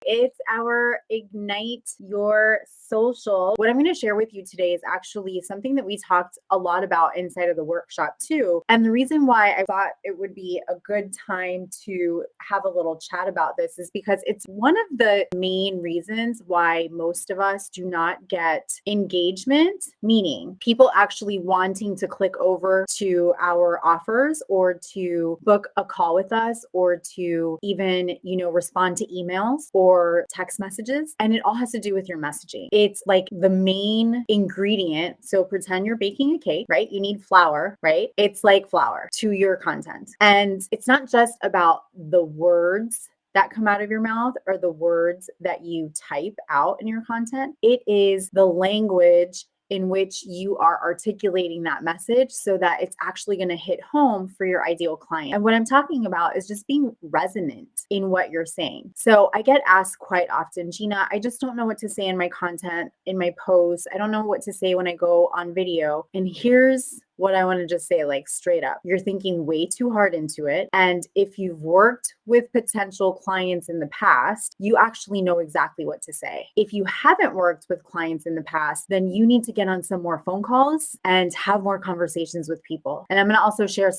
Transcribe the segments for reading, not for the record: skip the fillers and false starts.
It's our Ignite Your Social. What I'm going to share with you today is actually something that we talked a lot about inside of the workshop too. And the reason why I thought it would be a good time to have a little chat about this is because it's one of the main reasons why most of us do not get engagement, meaning people actually wanting to click over to our offers or to book a call with us or to even, respond to emails or text messages. And it all has to do with your messaging. It's like the main ingredient. So pretend you're baking a cake, right? You need flour, right? It's like flour to your content. And it's not just about the words that come out of your mouth or the words that you type out in your content. It is the language in which you are articulating that message so that it's actually going to hit home for your ideal client. And what I'm talking about is just being resonant in what you're saying. So I get asked quite often, Gina, I just don't know what to say in my content, in my posts. I don't know what to say when I go on video. And here's what I want to just say, like straight up, you're thinking way too hard into it. And if you've worked with potential clients in the past, you actually know exactly what to say. If you haven't worked with clients in the past, then you need to get on some more phone calls and have more conversations with people. And I'm going to also share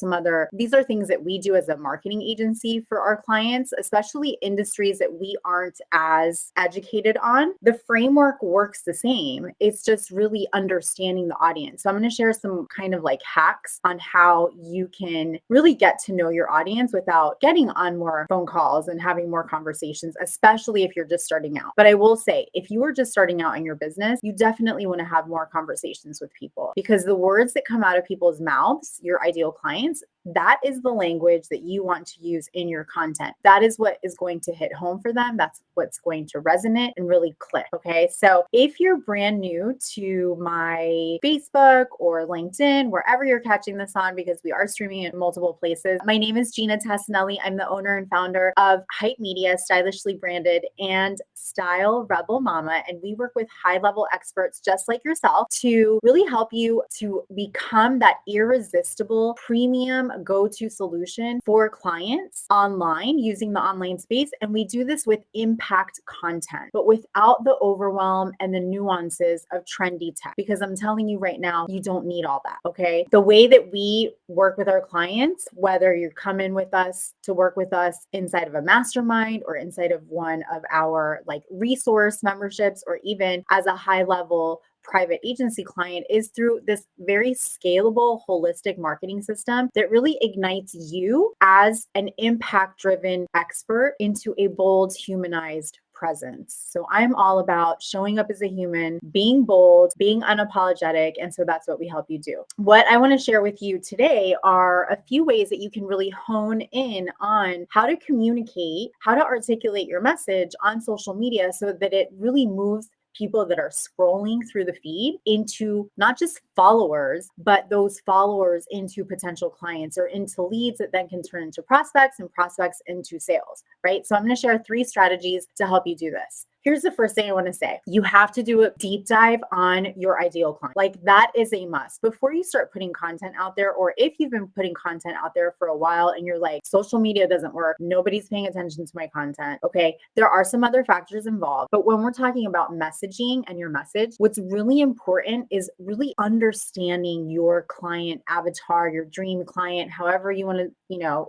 these are things that we do as a marketing agency for our clients, especially industries that we aren't as educated on. The framework works the same. It's just really understanding the audience. So I'm going to share some kind of like hacks on how you can really get to know your audience without getting on more phone calls and having more conversations, especially if you're just starting out. But I will say, if you are just starting out in your business, you definitely want to have more conversations with people because the words that come out of people's mouths, your ideal clients, that is the language that you want to use in your content. That is what is going to hit home for them. That's what's going to resonate and really click. Okay. So if you're brand new to my Facebook or LinkedIn, wherever you're catching this on, because we are streaming in multiple places, my name is Gina Tassinelli. I'm the owner and founder of Hype Media, stylishly branded, and Style Rebel Mama. And we work with high-level experts just like yourself to really help you to become that irresistible premium go-to solution for clients online using the online space. And we do this with impact content, but without the overwhelm and the nuances of trendy tech, because I'm telling you right now, you don't need all that. Okay. The way that we work with our clients, whether you come in with us to work with us inside of a mastermind or inside of one of our like resource memberships, or even as a high level private agency client, is through this very scalable, holistic marketing system that really ignites you as an impact-driven expert into a bold, humanized presence. So I'm all about showing up as a human, being bold, being unapologetic. And so that's what we help you do. What I want to share with you today are a few ways that you can really hone in on how to communicate, how to articulate your message on social media so that it really moves people that are scrolling through the feed into not just followers, but those followers into potential clients or into leads that then can turn into prospects and prospects into sales, right? So I'm going to share 3 strategies to help you do this. Here's the first thing I want to say. You have to do a deep dive on your ideal client. Like that is a must. Before you start putting content out there, or if you've been putting content out there for a while and you're like, social media doesn't work, nobody's paying attention to my content. Okay, there are some other factors involved. But when we're talking about messaging and your message, what's really important is really understanding your client avatar, your dream client, however you want to,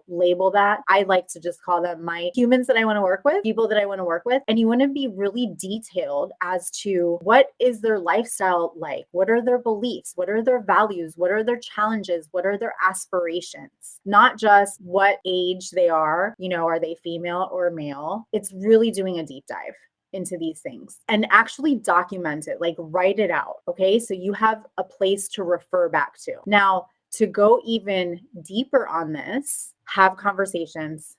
label that. I like to just call them my humans that I want to work with, people that I want to work with. And you want to be really detailed as to what is their lifestyle like? What are their beliefs? What are their values? What are their challenges? What are their aspirations? Not just what age they are, are they female or male? It's really doing a deep dive into these things and actually document it, like write it out. Okay. So you have a place to refer back to. Now, to go even deeper on this, have conversations,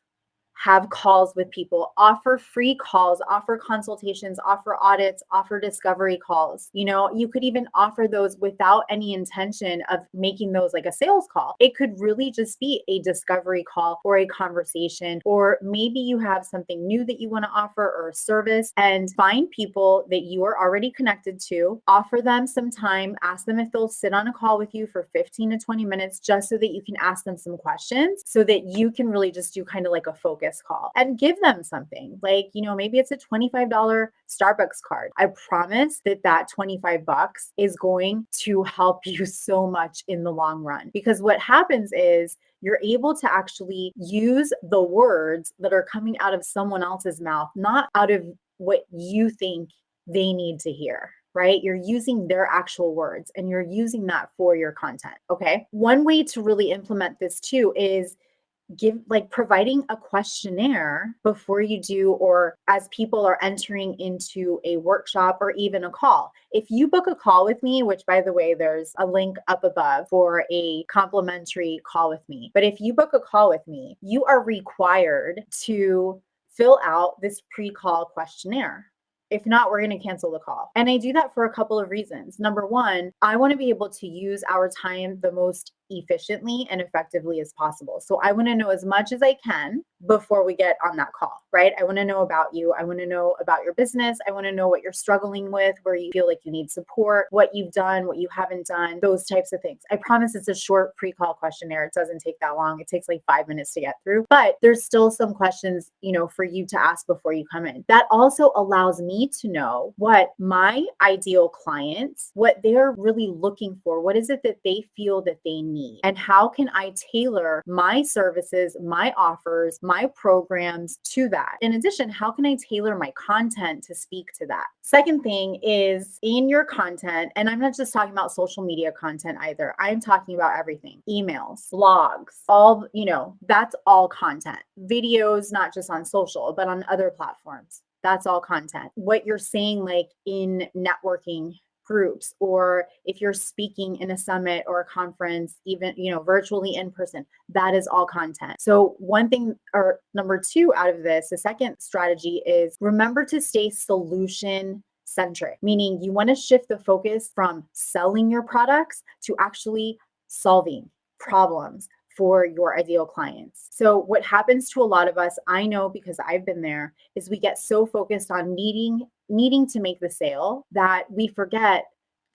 have calls with people, offer free calls, offer consultations, offer audits, offer discovery calls. You could even offer those without any intention of making those like a sales call. It could really just be a discovery call or a conversation, or maybe you have something new that you want to offer or a service, and find people that you are already connected to, offer them some time, ask them if they'll sit on a call with you for 15 to 20 minutes just so that you can ask them some questions so that you can really just do kind of like a focus this call and give them something like, maybe it's a $25 Starbucks card. I promise that that 25 bucks is going to help you so much in the long run, because what happens is you're able to actually use the words that are coming out of someone else's mouth, not out of what you think they need to hear, right? You're using their actual words and you're using that for your content. Okay. One way to really implement this too is providing a questionnaire before you do, or as people are entering into a workshop or even a call. If you book a call with me, which by the way, there's a link up above for a complimentary call with me. But if you book a call with me, you are required to fill out this pre-call questionnaire. If not, we're going to cancel the call. And I do that for a couple of reasons. Number one, I want to be able to use our time the most efficiently and effectively as possible. So I want to know as much as I can before we get on that call, right? I want to know about you. I want to know about your business. I want to know what you're struggling with, where you feel like you need support, what you've done, what you haven't done, those types of things. I promise it's a short pre-call questionnaire. It doesn't take that long. It takes like 5 minutes to get through, but there's still some questions, for you to ask before you come in. That also allows me to know what my ideal clients, what they're really looking for. What is it that they feel that they need? And how can I tailor my services, my offers, my programs to that? In addition, how can I tailor my content to speak to that? Second thing is in your content, and I'm not just talking about social media content either. I'm talking about everything: emails, blogs, that's all content. Videos, not just on social, but on other platforms. That's all content. What you're saying, like in networking groups, or if you're speaking in a summit or a conference, even, virtually in person, that is all content. So one thing, or number two out of this, the second strategy is remember to stay solution centric, meaning you want to shift the focus from selling your products to actually solving problems for your ideal clients. So what happens to a lot of us, I know because I've been there, is we get so focused on needing to make the sale that we forget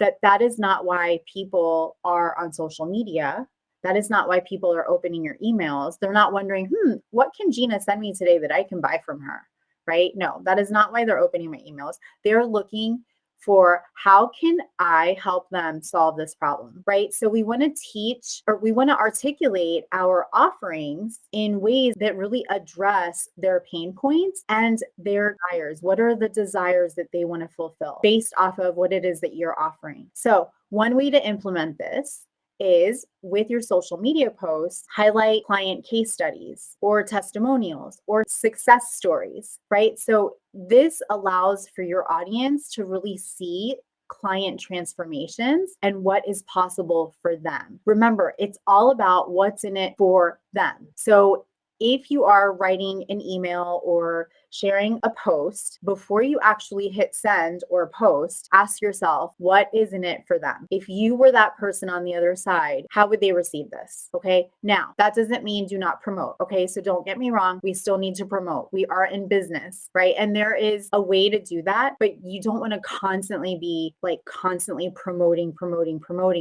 that that is not why people are on social media. That is not why people are opening your emails. They're not wondering, what can Gina send me today that I can buy from her, right? No, that is not why they're opening my emails. They're looking for how can I help them solve this problem, right? So we want to teach, or we want to articulate our offerings in ways that really address their pain points and their desires. What are the desires that they want to fulfill based off of what it is that you're offering? So one way to implement this is with your social media posts, highlight client case studies or testimonials or success stories, right? So this allows for your audience to really see client transformations and what is possible for them. Remember, it's all about what's in it for them. So if you are writing an email or sharing a post, before you actually hit send or post, ask yourself, what is in it for them? If you were that person on the other side, how would they receive this? Okay. Now, that doesn't mean do not promote. Okay. So don't get me wrong. We still need to promote. We are in business, right? And there is a way to do that, but you don't want to constantly be constantly promoting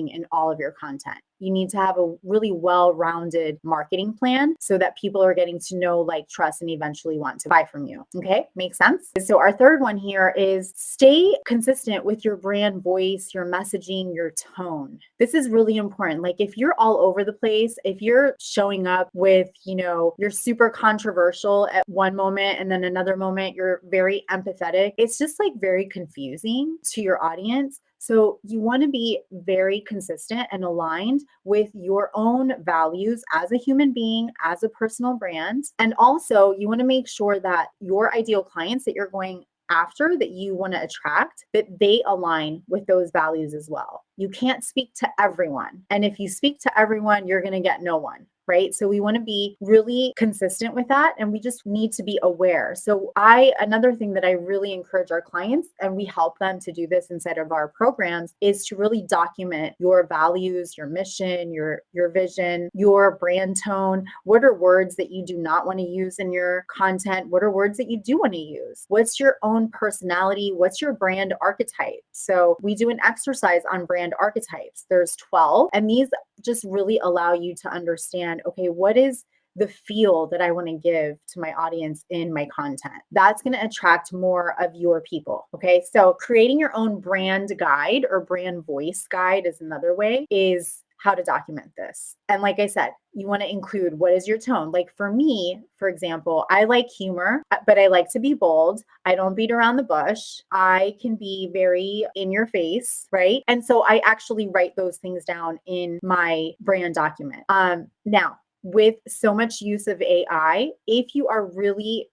in all of your content. You need to have a really well-rounded marketing plan so that people are getting to know, like, trust, and eventually want to buy from you. Okay, makes sense? So our third one here is stay consistent with your brand voice, your messaging, your tone. This is really important. Like if you're all over the place, if you're showing up with, you're super controversial at one moment and then another moment you're very empathetic, it's just like very confusing to your audience. So you want to be very consistent and aligned with your own values as a human being, as a personal brand. And also you want to make sure that your ideal clients that you're going after, that you want to attract, that they align with those values as well. You can't speak to everyone. And if you speak to everyone, you're going to get no one. Right? So we want to be really consistent with that, and we just need to be aware. So another thing that I really encourage our clients, and we help them to do this inside of our programs, is to really document your values, your mission, your vision, your brand tone. What are words that you do not want to use in your content? What are words that you do want to use? What's your own personality? What's your brand archetype? So we do an exercise on brand archetypes. There's 12, and these just really allow you to understand, okay, what is the feel that I want to give to my audience in my content. That's going to attract more of your people. Okay. So creating your own brand guide or brand voice guide is another way, is how to document this. And like I said, you want to include, what is your tone? Like for me, for example, I like humor, but I like to be bold. I don't beat around the bush. I can be very in your face, right? And so I actually write those things down in my brand document. Now, with so much use of AI, if you are really,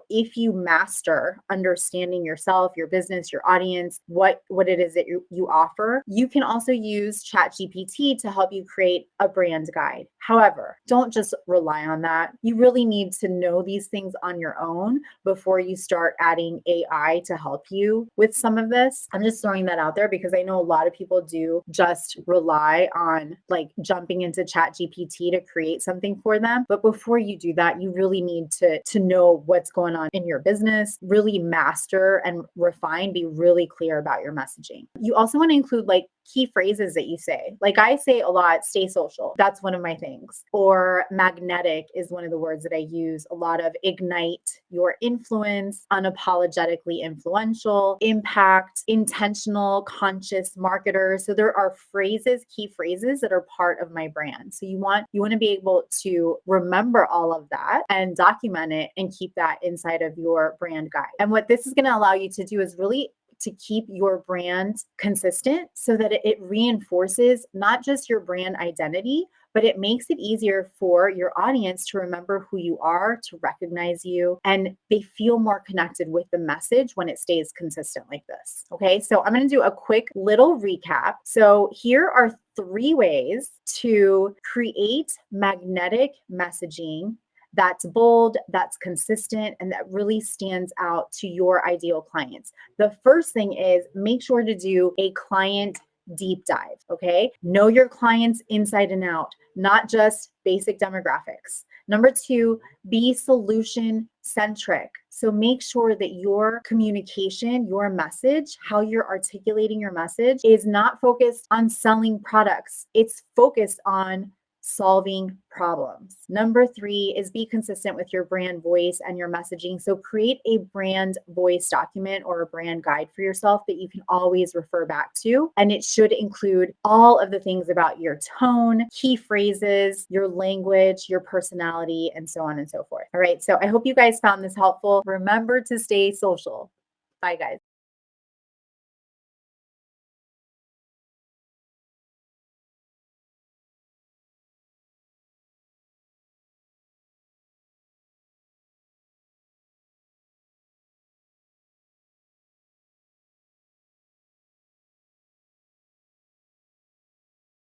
if you master understanding yourself, your business, your audience, what it is that you offer, you can also use ChatGPT to help you create a brand guide. However, don't just rely on that. You really need to know these things on your own before you start adding AI to help you with some of this. I'm just throwing that out there because I know a lot of people do just rely on like jumping into ChatGPT to create something for them. But before you do that, you really need to know what's going on in your business, really master and refine, be really clear about your messaging. You also want to include like key phrases that you say. Like I say a lot, stay social. That's one of my things. Or magnetic is one of the words that I use a lot of. Ignite your influence, unapologetically influential, impact, intentional, conscious marketers. So there are phrases, key phrases that are part of my brand. So you want to be able to remember all of that and document it and keep that inside of your brand guide. And what this is going to allow you to do is really to keep your brand consistent so that it reinforces not just your brand identity, but it makes it easier for your audience to remember who you are, to recognize you, and they feel more connected with the message when it stays consistent like this. Okay, so I'm going to do a quick little recap. So here are 3 ways to create magnetic messaging that's bold, that's consistent, and that really stands out to your ideal clients. The first thing is make sure to do a client deep dive, okay? Know your clients inside and out, not just basic demographics. Number 2, be solution centric. So make sure that your communication, your message, how you're articulating your message is not focused on selling products. It's focused on solving problems. Number 3 is be consistent with your brand voice and your messaging. So create a brand voice document or a brand guide for yourself that you can always refer back to. And it should include all of the things about your tone, key phrases, your language, your personality, and so on and so forth. All right. So I hope you guys found this helpful. Remember to stay social. Bye, guys.